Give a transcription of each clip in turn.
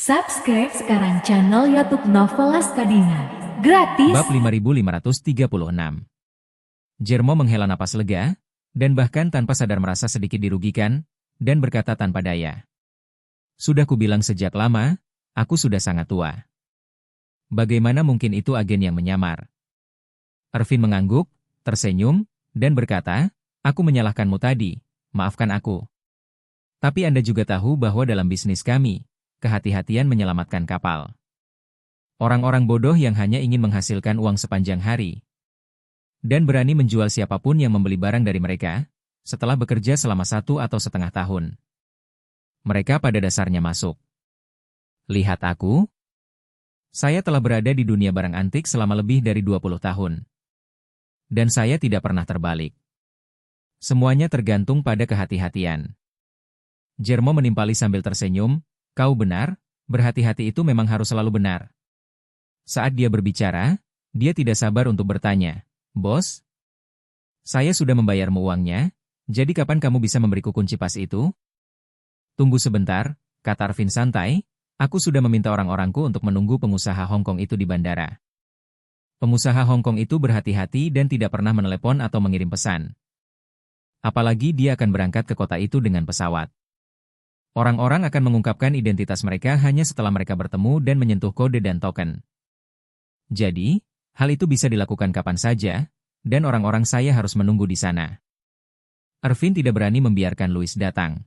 Subscribe sekarang channel YouTube Novelas Kadina. Gratis. Bab 5536. Jermo menghela napas lega, dan bahkan tanpa sadar merasa sedikit dirugikan, dan berkata tanpa daya. Sudah kubilang sejak lama, aku sudah sangat tua. Bagaimana mungkin itu agen yang menyamar? Ervin mengangguk, tersenyum, dan berkata, aku menyalahkanmu tadi, maafkan aku. Tapi Anda juga tahu bahwa dalam bisnis kami, kehati-hatian menyelamatkan kapal. Orang-orang bodoh yang hanya ingin menghasilkan uang sepanjang hari dan berani menjual siapapun yang membeli barang dari mereka setelah bekerja selama 1,5 tahun. Mereka pada dasarnya masuk. Lihat aku. Saya telah berada di dunia barang antik selama lebih dari 20 tahun. Dan saya tidak pernah terbalik. Semuanya tergantung pada kehati-hatian. Jermo menimpali sambil tersenyum. Kau benar, berhati-hati itu memang harus selalu benar. Saat dia berbicara, dia tidak sabar untuk bertanya, Bos? Saya sudah membayarmu uangnya, jadi kapan kamu bisa memberiku kunci pas itu? Tunggu sebentar, kata Arvin santai, aku sudah meminta orang-orangku untuk menunggu pengusaha Hong Kong itu di bandara. Pengusaha Hong Kong itu berhati-hati dan tidak pernah menelepon atau mengirim pesan. Apalagi dia akan berangkat ke kota itu dengan pesawat. Orang-orang akan mengungkapkan identitas mereka hanya setelah mereka bertemu dan menyentuh kode dan token. Jadi, hal itu bisa dilakukan kapan saja, dan orang-orang saya harus menunggu di sana. Ervin tidak berani membiarkan Louis datang.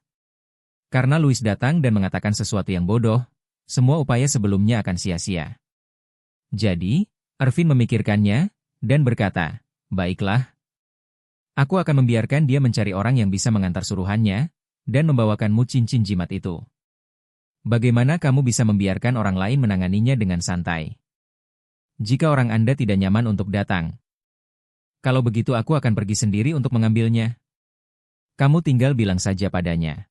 Karena Louis datang dan mengatakan sesuatu yang bodoh, semua upaya sebelumnya akan sia-sia. Jadi, Ervin memikirkannya, dan berkata, baiklah. Aku akan membiarkan dia mencari orang yang bisa mengantar suruhannya, dan membawakanmu cincin jimat itu. Bagaimana kamu bisa membiarkan orang lain menanganinya dengan santai? Jika orang Anda tidak nyaman untuk datang. Kalau begitu aku akan pergi sendiri untuk mengambilnya. Kamu tinggal bilang saja padanya.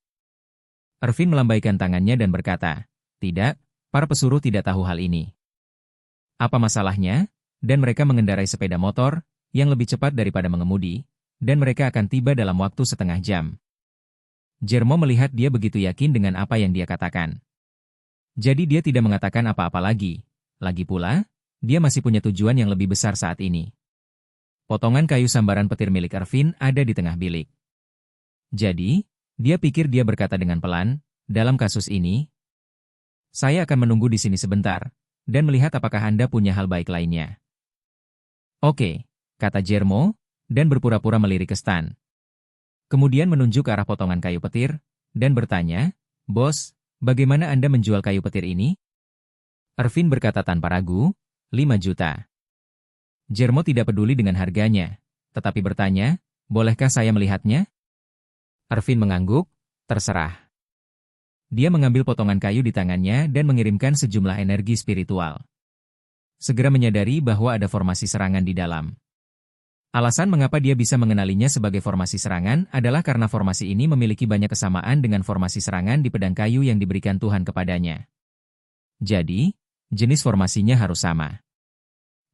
Ervin melambaikan tangannya dan berkata, tidak, para pesuruh tidak tahu hal ini. Apa masalahnya? Dan mereka mengendarai sepeda motor, yang lebih cepat daripada mengemudi, dan mereka akan tiba dalam waktu setengah jam. Jermo melihat dia begitu yakin dengan apa yang dia katakan. Jadi dia tidak mengatakan apa-apa lagi. Lagi pula, dia masih punya tujuan yang lebih besar saat ini. Potongan kayu sambaran petir milik Ervin ada di tengah bilik. Jadi, dia pikir dia berkata dengan pelan, dalam kasus ini, saya akan menunggu di sini sebentar, dan melihat apakah Anda punya hal baik lainnya. Oke, kata Jermo, dan berpura-pura melirik ke Stan. Kemudian menunjuk ke arah potongan kayu petir, dan bertanya, Bos, bagaimana Anda menjual kayu petir ini? Ervin berkata tanpa ragu, 5 juta. Jermo tidak peduli dengan harganya, tetapi bertanya, bolehkah saya melihatnya? Ervin mengangguk, terserah. Dia mengambil potongan kayu di tangannya dan mengirimkan sejumlah energi spiritual. Segera menyadari bahwa ada formasi serangan di dalam. Alasan mengapa dia bisa mengenalinya sebagai formasi serangan adalah karena formasi ini memiliki banyak kesamaan dengan formasi serangan di pedang kayu yang diberikan Tuhan kepadanya. Jadi, jenis formasinya harus sama.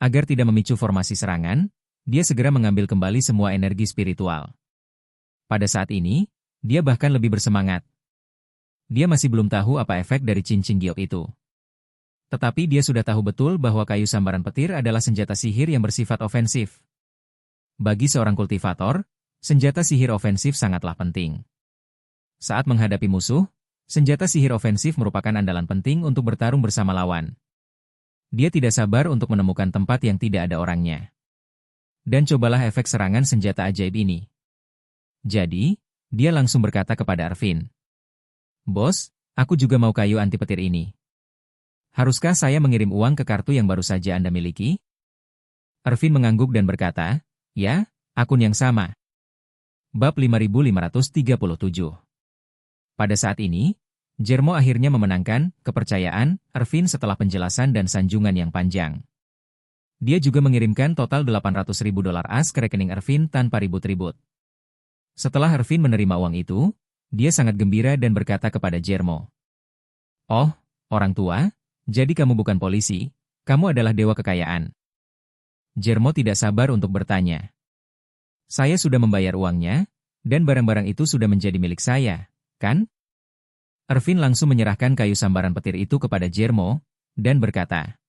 Agar tidak memicu formasi serangan, dia segera mengambil kembali semua energi spiritual. Pada saat ini, dia bahkan lebih bersemangat. Dia masih belum tahu apa efek dari cincin giok itu. Tetapi dia sudah tahu betul bahwa kayu sambaran petir adalah senjata sihir yang bersifat ofensif. Bagi seorang kultivator, senjata sihir ofensif sangatlah penting. Saat menghadapi musuh, senjata sihir ofensif merupakan andalan penting untuk bertarung bersama lawan. Dia tidak sabar untuk menemukan tempat yang tidak ada orangnya. Dan cobalah efek serangan senjata ajaib ini. Jadi, dia langsung berkata kepada Ervin, Bos, aku juga mau kayu anti petir ini. Haruskah saya mengirim uang ke kartu yang baru saja Anda miliki? Ervin mengangguk dan berkata, ya, akun yang sama. Bab 5537. Pada saat ini, Jermo akhirnya memenangkan kepercayaan Ervin setelah penjelasan dan sanjungan yang panjang. Dia juga mengirimkan total $800.000 AS ke rekening Ervin tanpa ribut-ribut. Setelah Ervin menerima uang itu, dia sangat gembira dan berkata kepada Jermo, oh, orang tua, jadi kamu bukan polisi, kamu adalah dewa kekayaan. Jermo tidak sabar untuk bertanya. Saya sudah membayar uangnya, dan barang-barang itu sudah menjadi milik saya, kan? Ervin langsung menyerahkan kayu sambaran petir itu kepada Jermo, dan berkata,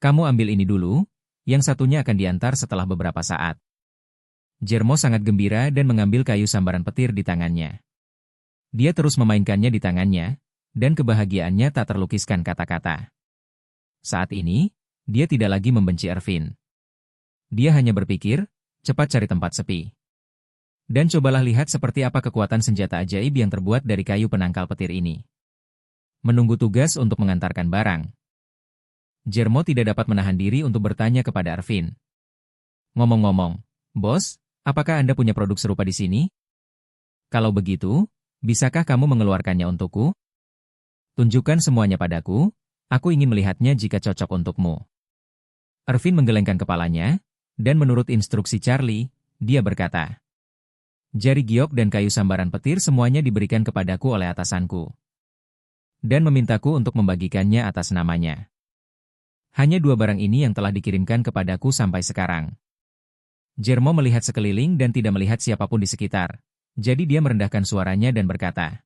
"Kamu ambil ini dulu, yang satunya akan diantar setelah beberapa saat." Jermo sangat gembira dan mengambil kayu sambaran petir di tangannya. Dia terus memainkannya di tangannya, dan kebahagiaannya tak terlukiskan kata-kata. Saat ini, dia tidak lagi membenci Ervin. Dia hanya berpikir, cepat cari tempat sepi. Dan cobalah lihat seperti apa kekuatan senjata ajaib yang terbuat dari kayu penangkal petir ini. Menunggu tugas untuk mengantarkan barang. Jermo tidak dapat menahan diri untuk bertanya kepada Ervin. "Ngomong-ngomong, bos, apakah Anda punya produk serupa di sini? Kalau begitu, bisakah kamu mengeluarkannya untukku? Tunjukkan semuanya padaku, aku ingin melihatnya jika cocok untukmu." Ervin menggelengkan kepalanya, dan menurut instruksi Charlie, dia berkata, "Jari giok dan kayu sambaran petir semuanya diberikan kepadaku oleh atasanku. Dan memintaku untuk membagikannya atas namanya. Hanya 2 barang ini yang telah dikirimkan kepadaku sampai sekarang." Jermo melihat sekeliling dan tidak melihat siapapun di sekitar. Jadi dia merendahkan suaranya dan berkata,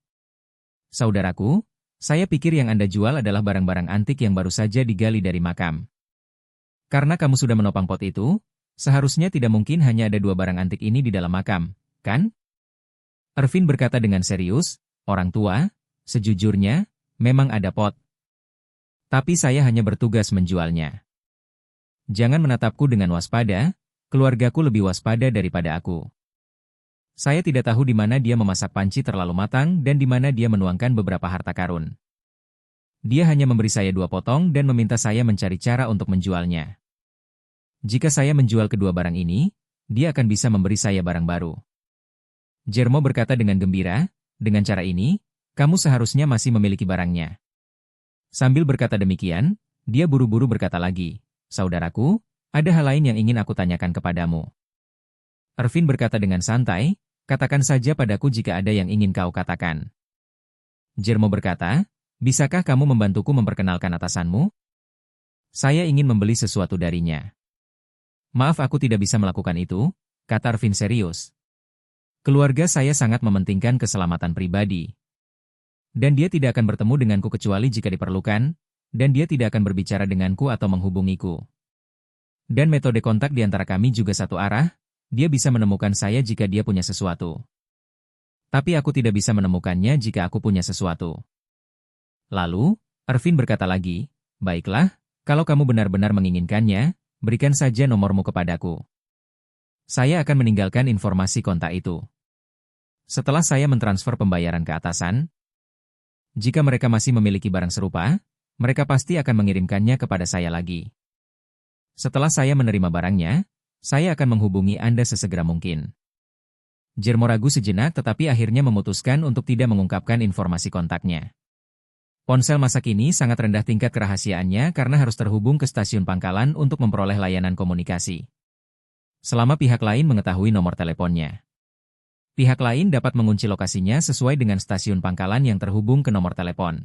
"Saudaraku, saya pikir yang Anda jual adalah barang-barang antik yang baru saja digali dari makam. Karena kamu sudah menopang pot itu, seharusnya tidak mungkin hanya ada 2 barang antik ini di dalam makam, kan?" Ervin berkata dengan serius, "Orang tua, sejujurnya, memang ada pot. Tapi saya hanya bertugas menjualnya. Jangan menatapku dengan waspada, keluargaku lebih waspada daripada aku. Saya tidak tahu di mana dia memasak panci terlalu matang dan di mana dia menuangkan beberapa harta karun. Dia hanya memberi saya 2 potong dan meminta saya mencari cara untuk menjualnya. Jika saya menjual kedua barang ini, dia akan bisa memberi saya barang baru." Jermo berkata dengan gembira, "Dengan cara ini, kamu seharusnya masih memiliki barangnya." Sambil berkata demikian, dia buru-buru berkata lagi, "Saudaraku, ada hal lain yang ingin aku tanyakan kepadamu." Ervin berkata dengan santai, "Katakan saja padaku jika ada yang ingin kau katakan." Jermo berkata, "Bisakah kamu membantuku memperkenalkan atasanmu? Saya ingin membeli sesuatu darinya." "Maaf, aku tidak bisa melakukan itu," kata Ervin serius. "Keluarga saya sangat mementingkan keselamatan pribadi. Dan dia tidak akan bertemu denganku kecuali jika diperlukan, dan dia tidak akan berbicara denganku atau menghubungiku. Dan metode kontak di antara kami juga satu arah, dia bisa menemukan saya jika dia punya sesuatu. Tapi aku tidak bisa menemukannya jika aku punya sesuatu." Lalu, Ervin berkata lagi, "Baiklah, kalau kamu benar-benar menginginkannya, berikan saja nomormu kepadaku. Saya akan meninggalkan informasi kontak itu. Setelah saya mentransfer pembayaran ke atasan, jika mereka masih memiliki barang serupa, mereka pasti akan mengirimkannya kepada saya lagi. Setelah saya menerima barangnya, saya akan menghubungi Anda sesegera mungkin." Jermo ragu sejenak tetapi akhirnya memutuskan untuk tidak mengungkapkan informasi kontaknya. Ponsel masa kini sangat rendah tingkat kerahasiaannya karena harus terhubung ke stasiun pangkalan untuk memperoleh layanan komunikasi. Selama pihak lain mengetahui nomor teleponnya. Pihak lain dapat mengunci lokasinya sesuai dengan stasiun pangkalan yang terhubung ke nomor telepon.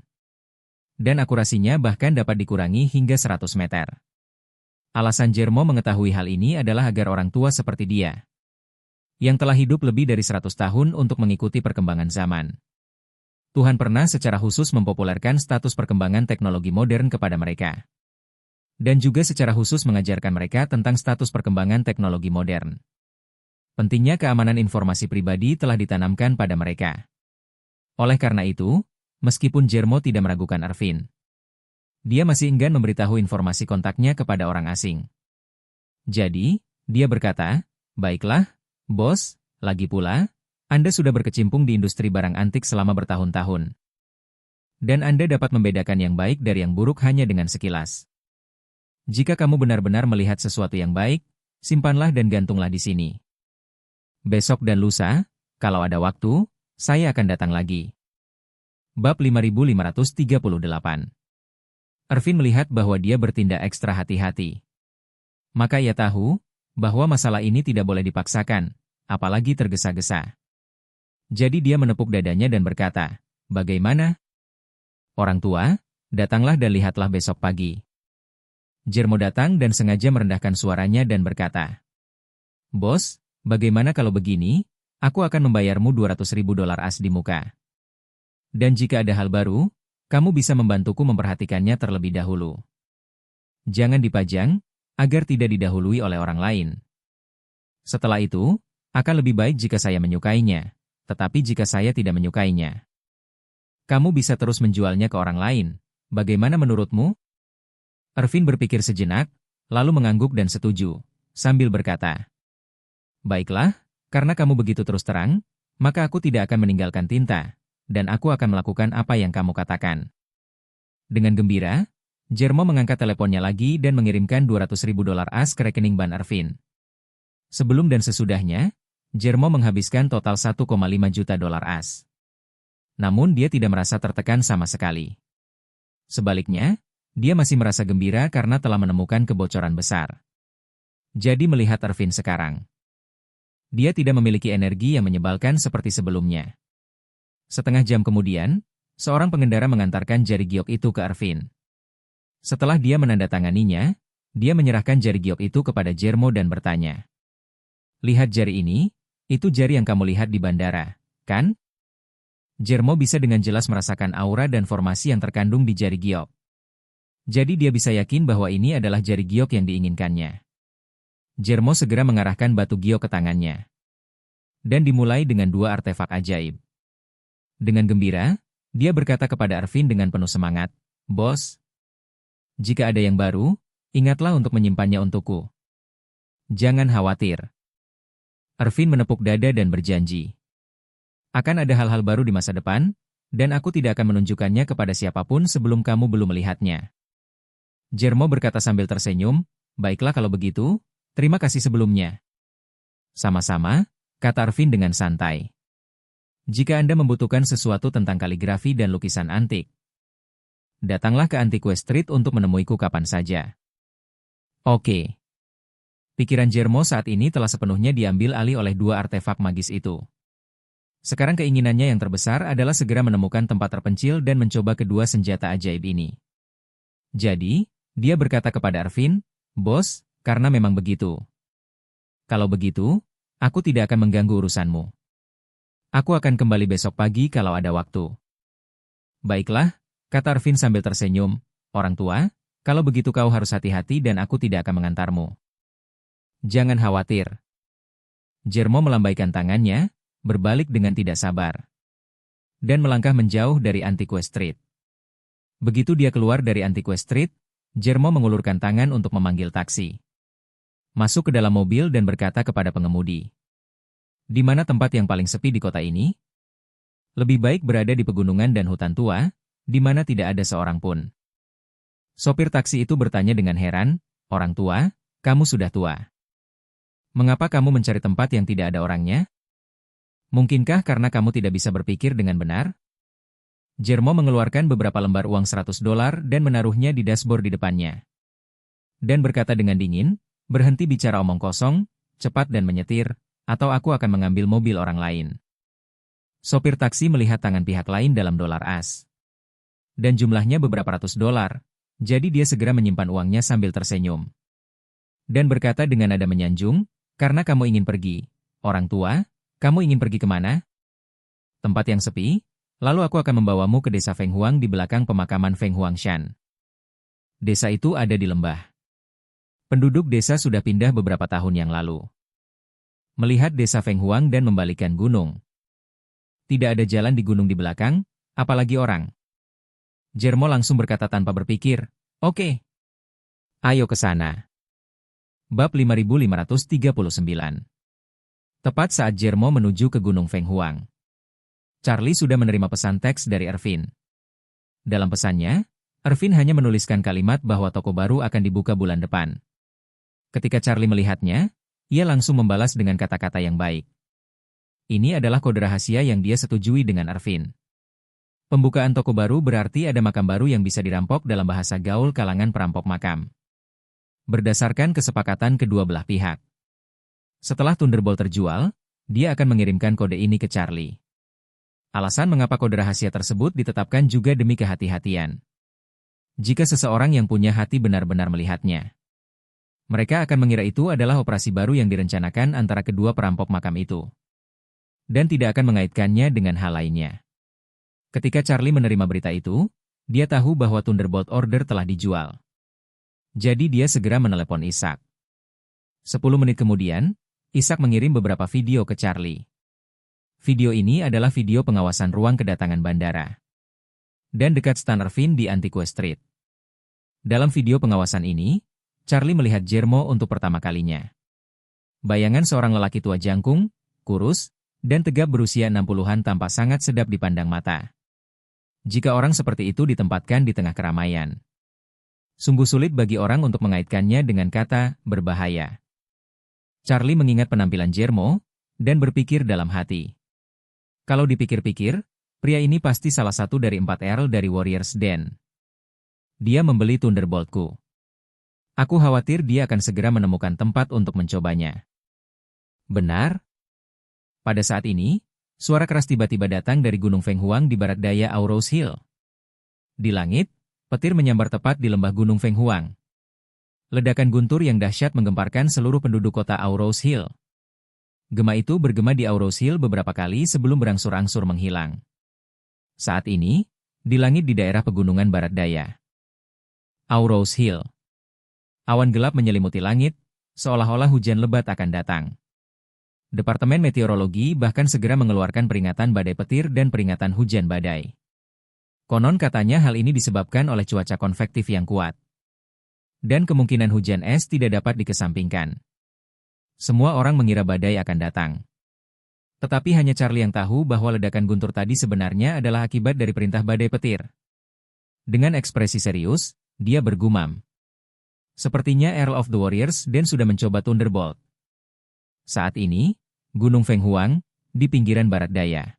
Dan akurasinya bahkan dapat dikurangi hingga 100 meter. Alasan Jermo mengetahui hal ini adalah agar orang tua seperti dia, yang telah hidup lebih dari 100 tahun untuk mengikuti perkembangan zaman. Tuhan pernah secara khusus mempopulerkan status perkembangan teknologi modern kepada mereka. Dan juga secara khusus mengajarkan mereka tentang status perkembangan teknologi modern. Pentingnya keamanan informasi pribadi telah ditanamkan pada mereka. Oleh karena itu, meskipun Jermo tidak meragukan Ervin, dia masih enggan memberitahu informasi kontaknya kepada orang asing. Jadi, dia berkata, "Baiklah, bos, lagi pula, Anda sudah berkecimpung di industri barang antik selama bertahun-tahun. Dan Anda dapat membedakan yang baik dari yang buruk hanya dengan sekilas. Jika kamu benar-benar melihat sesuatu yang baik, simpanlah dan gantunglah di sini. Besok dan lusa, kalau ada waktu, saya akan datang lagi." Bab 5538. Ervin melihat bahwa dia bertindak ekstra hati-hati. Maka ia tahu bahwa masalah ini tidak boleh dipaksakan, apalagi tergesa-gesa. Jadi dia menepuk dadanya dan berkata, "Bagaimana? Orang tua, datanglah dan lihatlah besok pagi." Jermo datang dan sengaja merendahkan suaranya dan berkata, "Bos, bagaimana kalau begini? Aku akan membayarmu $200.000 AS di muka." Dan jika ada hal baru, kamu bisa membantuku memperhatikannya terlebih dahulu. Jangan dipajang, agar tidak didahului oleh orang lain. Setelah itu, akan lebih baik jika saya menyukainya, tetapi jika saya tidak menyukainya, kamu bisa terus menjualnya ke orang lain. Bagaimana menurutmu? Ervin berpikir sejenak, lalu mengangguk dan setuju, sambil berkata, "Baiklah, karena kamu begitu terus terang, maka aku tidak akan meninggalkan tinta, dan aku akan melakukan apa yang kamu katakan." Dengan gembira, Jermo mengangkat teleponnya lagi dan mengirimkan $200.000 AS ke rekening Ban Ervin. Sebelum dan sesudahnya, Jermo menghabiskan total $1,5 juta AS. Namun dia tidak merasa tertekan sama sekali. Sebaliknya, dia masih merasa gembira karena telah menemukan kebocoran besar. Jadi melihat Ervin sekarang, dia tidak memiliki energi yang menyebalkan seperti sebelumnya. Setengah jam kemudian, seorang pengendara mengantarkan jari giok itu ke Ervin. Setelah dia menandatanganinya, dia menyerahkan jari giok itu kepada Jermo dan bertanya, "Lihat jari ini, itu jari yang kamu lihat di bandara, kan?" Jermo bisa dengan jelas merasakan aura dan formasi yang terkandung di jari giok. Jadi dia bisa yakin bahwa ini adalah jari giok yang diinginkannya. Jermo segera mengarahkan batu giok ke tangannya. Dan dimulai dengan 2 artefak ajaib. Dengan gembira, dia berkata kepada Ervin dengan penuh semangat, "Bos, jika ada yang baru, ingatlah untuk menyimpannya untukku. Jangan khawatir." Ervin menepuk dada dan berjanji, "Akan ada hal-hal baru di masa depan, dan aku tidak akan menunjukkannya kepada siapapun sebelum kamu belum melihatnya." Jermo berkata sambil tersenyum, "Baiklah kalau begitu, terima kasih sebelumnya." "Sama-sama," kata Ervin dengan santai. "Jika Anda membutuhkan sesuatu tentang kaligrafi dan lukisan antik, datanglah ke Antiques Street untuk menemuiku kapan saja." Oke. Pikiran Jermo saat ini telah sepenuhnya diambil alih oleh 2 artefak magis itu. Sekarang keinginannya yang terbesar adalah segera menemukan tempat terpencil dan mencoba kedua senjata ajaib ini. Jadi, dia berkata kepada Ervin, "Bos, karena memang begitu. Kalau begitu, aku tidak akan mengganggu urusanmu. Aku akan kembali besok pagi kalau ada waktu." "Baiklah," kata Ervin sambil tersenyum, "Orang tua, kalau begitu kau harus hati-hati dan aku tidak akan mengantarmu." "Jangan khawatir." Jermo melambaikan tangannya, berbalik dengan tidak sabar, dan melangkah menjauh dari Antiques Street. Begitu dia keluar dari Antiques Street, Jermo mengulurkan tangan untuk memanggil taksi. Masuk ke dalam mobil dan berkata kepada pengemudi, "Di mana tempat yang paling sepi di kota ini?" "Lebih baik berada di pegunungan dan hutan tua, di mana tidak ada seorang pun." Sopir taksi itu bertanya dengan heran, "Orang tua, kamu sudah tua. Mengapa kamu mencari tempat yang tidak ada orangnya? Mungkinkah karena kamu tidak bisa berpikir dengan benar?" Jermo mengeluarkan beberapa lembar uang $100 dan menaruhnya di dashboard di depannya. Dan berkata dengan dingin, "Berhenti bicara omong kosong, cepat dan menyetir, atau aku akan mengambil mobil orang lain." Sopir taksi melihat tangan pihak lain dalam dolar as. Dan jumlahnya beberapa ratus dolar, jadi dia segera menyimpan uangnya sambil tersenyum. Dan berkata dengan nada menyanjung, "Karena kamu ingin pergi, orang tua, kamu ingin pergi kemana?" "Tempat yang sepi, lalu aku akan membawamu ke desa Feng Huang di belakang pemakaman Feng Huangshan." Desa itu ada di lembah. Penduduk desa sudah pindah beberapa tahun yang lalu. Melihat desa Feng Huang dan membalikkan gunung. Tidak ada jalan di gunung di belakang, apalagi orang. Jermo langsung berkata tanpa berpikir, "Oke. Ayo ke sana." Bab 5539. Tepat saat Jermo menuju ke Gunung Feng Huang, Charlie sudah menerima pesan teks dari Ervin. Dalam pesannya, Ervin hanya menuliskan kalimat bahwa toko baru akan dibuka bulan depan. Ketika Charlie melihatnya, ia langsung membalas dengan kata-kata yang baik. Ini adalah kode rahasia yang dia setujui dengan Ervin. Pembukaan toko baru berarti ada makam baru yang bisa dirampok dalam bahasa gaul kalangan perampok makam. Berdasarkan kesepakatan kedua belah pihak. Setelah Thunderbolt terjual, dia akan mengirimkan kode ini ke Charlie. Alasan mengapa kode rahasia tersebut ditetapkan juga demi kehati-hatian. Jika seseorang yang punya hati benar-benar melihatnya, mereka akan mengira itu adalah operasi baru yang direncanakan antara kedua perampok makam itu. Dan tidak akan mengaitkannya dengan hal lainnya. Ketika Charlie menerima berita itu, dia tahu bahwa Thunderbolt Order telah dijual. Jadi dia segera menelepon Ishak. 10 menit kemudian, Ishak mengirim beberapa video ke Charlie. Video ini adalah video pengawasan ruang kedatangan bandara dan dekat Stan Irvin di Antique Street. Dalam video pengawasan ini, Charlie melihat Jermo untuk pertama kalinya. Bayangan seorang lelaki tua jangkung, kurus, dan tegap berusia 60-an tampak sangat sedap dipandang mata. Jika orang seperti itu ditempatkan di tengah keramaian, sungguh sulit bagi orang untuk mengaitkannya dengan kata berbahaya. Charlie mengingat penampilan Jermo dan berpikir dalam hati. Kalau dipikir-pikir, pria ini pasti salah satu dari 4 Earl dari Warriors Den. Dia membeli Thunderbolt-ku. Aku khawatir dia akan segera menemukan tempat untuk mencobanya. Benar? Pada saat ini, suara keras tiba-tiba datang dari Gunung Feng Huang di barat daya Aurous Hill. Di langit, petir menyambar tepat di lembah Gunung Feng Huang. Ledakan guntur yang dahsyat menggemparkan seluruh penduduk kota Aurous Hill. Gema itu bergema di Aurous Hill beberapa kali sebelum berangsur-angsur menghilang. Saat ini, di langit di daerah pegunungan barat daya Aurous Hill, awan gelap menyelimuti langit, seolah-olah hujan lebat akan datang. Departemen Meteorologi bahkan segera mengeluarkan peringatan badai petir dan peringatan hujan badai. Konon katanya hal ini disebabkan oleh cuaca konvektif yang kuat. Dan kemungkinan hujan es tidak dapat dikesampingkan. Semua orang mengira badai akan datang. Tetapi hanya Charlie yang tahu bahwa ledakan guntur tadi sebenarnya adalah akibat dari perintah badai petir. Dengan ekspresi serius, dia bergumam. Sepertinya Earl of the Warriors Den sudah mencoba Thunderbolt. Saat ini, Gunung Feng Huang, di pinggiran barat daya.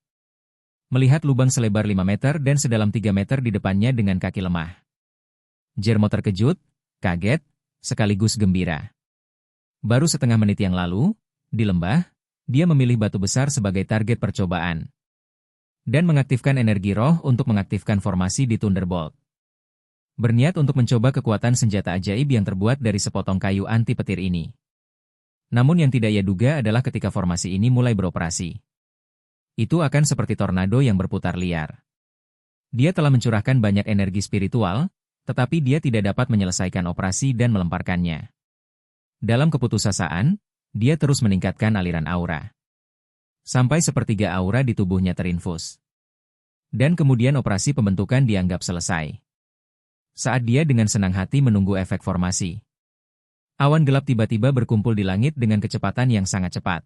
Melihat lubang selebar 5 meter dan sedalam 3 meter di depannya dengan kaki lemah. Jermo terkejut, kaget, sekaligus gembira. Baru setengah menit yang lalu, di lembah, dia memilih batu besar sebagai target percobaan. Dan mengaktifkan energi roh untuk mengaktifkan formasi di Thunderbolt. Berniat untuk mencoba kekuatan senjata ajaib yang terbuat dari sepotong kayu anti petir ini. Namun yang tidak ia duga adalah ketika formasi ini mulai beroperasi. Itu akan seperti tornado yang berputar liar. Dia telah mencurahkan banyak energi spiritual, tetapi dia tidak dapat menyelesaikan operasi dan melemparkannya. Dalam keputusasaan, dia terus meningkatkan aliran aura. Sampai sepertiga aura di tubuhnya terinfus. Dan kemudian operasi pembentukan dianggap selesai. Saat dia dengan senang hati menunggu efek formasi, awan gelap tiba-tiba berkumpul di langit dengan kecepatan yang sangat cepat.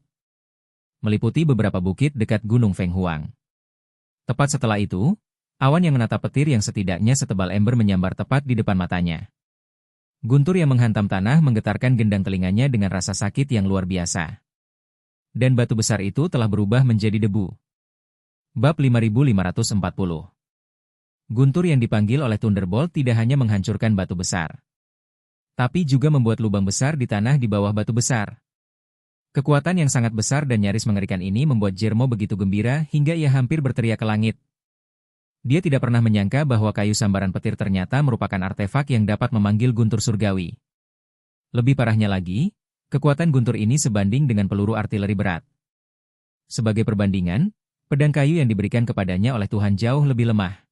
Meliputi beberapa bukit dekat Gunung Feng Huang. Tepat setelah itu, awan yang menatap petir yang setidaknya setebal ember menyambar tepat di depan matanya. Guntur yang menghantam tanah menggetarkan gendang telinganya dengan rasa sakit yang luar biasa. Dan batu besar itu telah berubah menjadi debu. Bab 5540. Guntur yang dipanggil oleh Thunderbolt tidak hanya menghancurkan batu besar, tapi juga membuat lubang besar di tanah di bawah batu besar. Kekuatan yang sangat besar dan nyaris mengerikan ini membuat Jermo begitu gembira hingga ia hampir berteriak ke langit. Dia tidak pernah menyangka bahwa kayu sambaran petir ternyata merupakan artefak yang dapat memanggil guntur surgawi. Lebih parahnya lagi, kekuatan guntur ini sebanding dengan peluru artileri berat. Sebagai perbandingan, pedang kayu yang diberikan kepadanya oleh Tuhan jauh lebih lemah.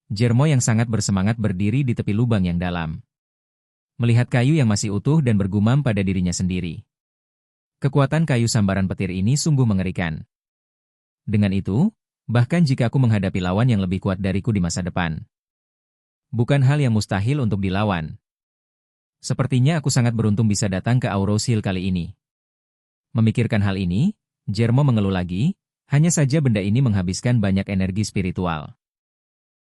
Jermo yang sangat bersemangat berdiri di tepi lubang yang dalam. Melihat kayu yang masih utuh dan bergumam pada dirinya sendiri. Kekuatan kayu sambaran petir ini sungguh mengerikan. Dengan itu, bahkan jika aku menghadapi lawan yang lebih kuat dariku di masa depan, bukan hal yang mustahil untuk dilawan. Sepertinya aku sangat beruntung bisa datang ke Aurous Hill kali ini. Memikirkan hal ini, Jermo mengeluh lagi, hanya saja benda ini menghabiskan banyak energi spiritual.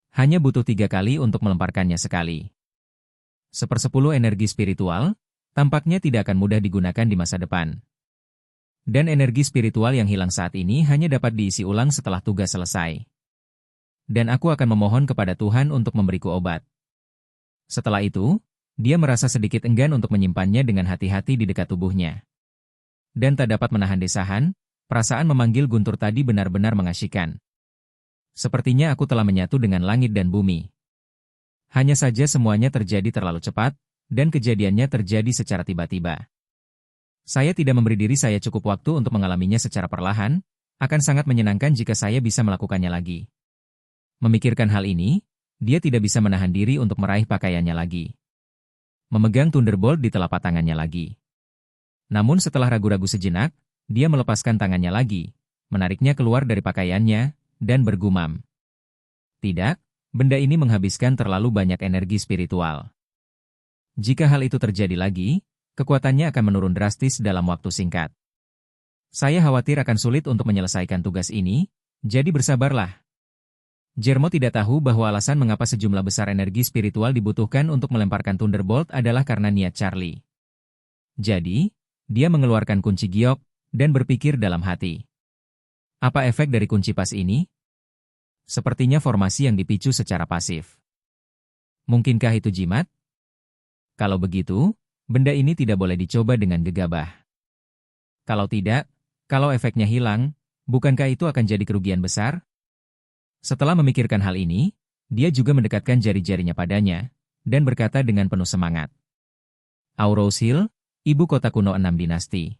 Hanya butuh 3 kali untuk melemparkannya sekali. 1/10 energi spiritual, tampaknya tidak akan mudah digunakan di masa depan. Dan energi spiritual yang hilang saat ini hanya dapat diisi ulang setelah tugas selesai. Dan aku akan memohon kepada Tuhan untuk memberiku obat. Setelah itu, dia merasa sedikit enggan untuk menyimpannya dengan hati-hati di dekat tubuhnya. Dan tak dapat menahan desahan, perasaan memanggil guntur tadi benar-benar mengasyikkan. Sepertinya aku telah menyatu dengan langit dan bumi. Hanya saja semuanya terjadi terlalu cepat, dan kejadiannya terjadi secara tiba-tiba. Saya tidak memberi diri saya cukup waktu untuk mengalaminya secara perlahan, akan sangat menyenangkan jika saya bisa melakukannya lagi. Memikirkan hal ini, dia tidak bisa menahan diri untuk meraih pakaiannya lagi. Memegang Thunderbolt di telapak tangannya lagi. Namun setelah ragu-ragu sejenak, dia melepaskan tangannya lagi, menariknya keluar dari pakaiannya, dan bergumam. Tidak, benda ini menghabiskan terlalu banyak energi spiritual. Jika hal itu terjadi lagi, kekuatannya akan menurun drastis dalam waktu singkat. Saya khawatir akan sulit untuk menyelesaikan tugas ini, jadi bersabarlah. Jermo tidak tahu bahwa alasan mengapa sejumlah besar energi spiritual dibutuhkan untuk melemparkan Thunderbolt adalah karena niat Charlie. Jadi, dia mengeluarkan kunci giok, dan berpikir dalam hati. Apa efek dari kunci pas ini? Sepertinya formasi yang dipicu secara pasif. Mungkinkah itu jimat? Kalau begitu, benda ini tidak boleh dicoba dengan gegabah. Kalau tidak, kalau efeknya hilang, bukankah itu akan jadi kerugian besar? Setelah memikirkan hal ini, dia juga mendekatkan jari-jarinya padanya, dan berkata dengan penuh semangat. Aurous Hill, ibu kota kuno 6 dinasti.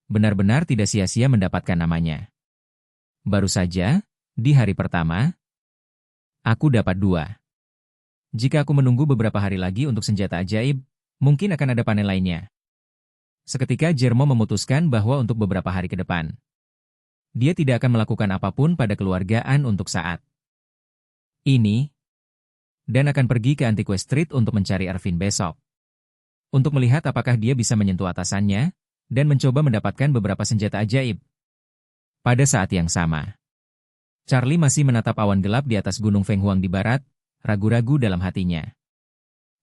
Benar-benar tidak sia-sia mendapatkan namanya. Baru saja, di hari pertama, aku dapat 2. Jika aku menunggu beberapa hari lagi untuk senjata ajaib, mungkin akan ada panen lainnya. Seketika Jermo memutuskan bahwa untuk beberapa hari ke depan, dia tidak akan melakukan apapun pada keluargaan untuk saat ini, dan akan pergi ke Antiques Street untuk mencari Ervin besok. Untuk melihat apakah dia bisa menyentuh atasannya, dan mencoba mendapatkan beberapa senjata ajaib. Pada saat yang sama, Charlie masih menatap awan gelap di atas Gunung Fenghuang di barat, ragu-ragu dalam hatinya.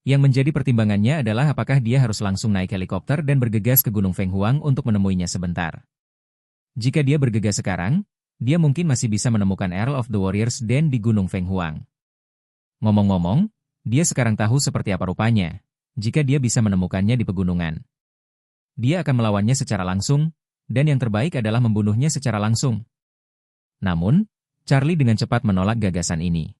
Yang menjadi pertimbangannya adalah apakah dia harus langsung naik helikopter dan bergegas ke Gunung Fenghuang untuk menemuinya sebentar. Jika dia bergegas sekarang, dia mungkin masih bisa menemukan Earl of the Warriors Den di Gunung Fenghuang. Ngomong-ngomong, dia sekarang tahu seperti apa rupanya, jika dia bisa menemukannya di pegunungan. Dia akan melawannya secara langsung, dan yang terbaik adalah membunuhnya secara langsung. Namun, Charlie dengan cepat menolak gagasan ini.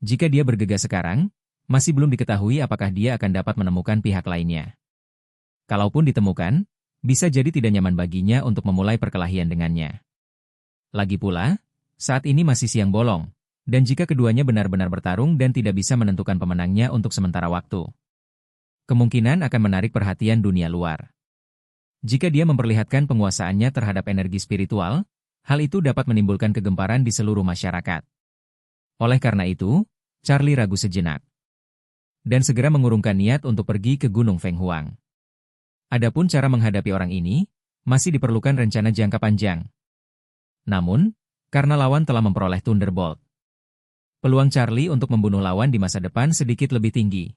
Jika dia bergegas sekarang, masih belum diketahui apakah dia akan dapat menemukan pihak lainnya. Kalaupun ditemukan, bisa jadi tidak nyaman baginya untuk memulai perkelahian dengannya. Lagi pula, saat ini masih siang bolong, dan jika keduanya benar-benar bertarung dan tidak bisa menentukan pemenangnya untuk sementara waktu, kemungkinan akan menarik perhatian dunia luar. Jika dia memperlihatkan penguasaannya terhadap energi spiritual, hal itu dapat menimbulkan kegemparan di seluruh masyarakat. Oleh karena itu, Charlie ragu sejenak, dan segera mengurungkan niat untuk pergi ke Gunung Fenghuang. Adapun cara menghadapi orang ini, masih diperlukan rencana jangka panjang. Namun, karena lawan telah memperoleh Thunderbolt, peluang Charlie untuk membunuh lawan di masa depan sedikit lebih tinggi.